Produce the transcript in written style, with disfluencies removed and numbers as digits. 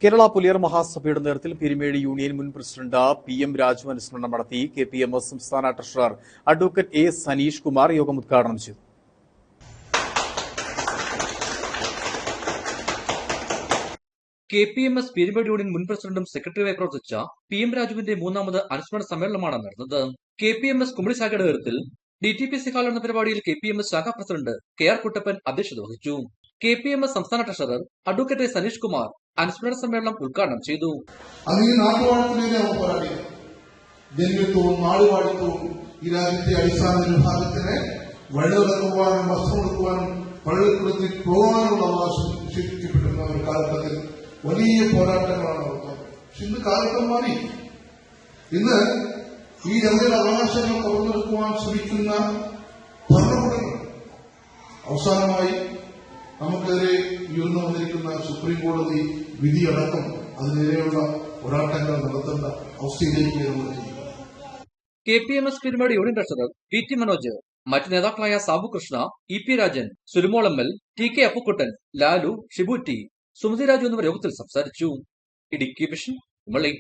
കേരള പുലിയർ മഹാസഭയുടെ നേതൃത്വത്തിൽ പീരുമേട് യൂണിയൻ മുൻ പ്രസിഡന്റ് PM രാജു അനുസ്മരണം നടത്തി. KPMS സംസ്ഥാന treasurer advocate A. Saneesh Kumar യോഗം ഉദ്ഘാടനം ചെയ്തു. KPMS പീരുമേട് യൂണിയൻ മുൻ പ്രസിഡന്റും സെക്രട്ടറിയുമായി പ്രവർത്തിച്ച PM രാജുവിന്റെ മൂന്നാമത് അനുസ്മരണ സമ്മേളനമാണ് നടന്നത്. KPMS കുമളി ശാഖയുടെ നേതൃത്വത്തിൽ DTPC ഹാൾ എന്ന പരിപാടിയിൽ KPMS ശാഖാ പ്രസിഡന്റ് KR കുട്ടപ്പൻ അധ്യക്ഷത വഹിച്ചു. KPMS സംസ്ഥാന treasurer advocate A. Saneesh Kumar അനുസ്മരണ സമ്മേളനം ഉദ്ഘാടനം ചെയ്തു. ജന്മത്വവും നാടുവാഴിത്വവും ഈ രാജ്യത്തെ അടിസ്ഥാന വിഭാഗത്തിന് വഴി നടക്കുവാനും വസ്ത്രം കൊടുക്കുവാനും പള്ളിക്കൂടത്തിൽ പോകാനുള്ള അവകാശം നിഷേധിക്കപ്പെട്ടിരുന്ന ഒരു കാലഘട്ടത്തിൽ വലിയ പോരാട്ടങ്ങളാണ് നടത്തുന്നത്. പക്ഷെ ഇന്ന് കാലഘട്ടം മാറി. ഇന്ന് ഈ ജനതയുടെ അവകാശങ്ങൾ തുറന്നെടുക്കുവാൻ ശ്രമിക്കുന്ന ഭരണകൂടങ്ങൾ അവസാനമായി നമുക്കെതിരെ ഉയർന്നു വന്നിരിക്കുന്ന സുപ്രീം കോടതി വിധിയടക്കം അതിനെതിരെയുള്ള പോരാട്ടങ്ങൾ നടത്തേണ്ട അവസ്ഥയിലേക്ക് നമ്മൾ KPMS Peerumedu union treasurer PT Manoj, മറ്റ് നേതാക്കളായ Sabu Krishna, EP Rajan, സുരുമോളമ്മൽ, TK Appukuttan, Lalu, Shibu T, Sumathi Raju എന്നിവർ യോഗത്തിൽ സംസാരിച്ചു. ഇടുക്കി വിഷൻ കുമളി.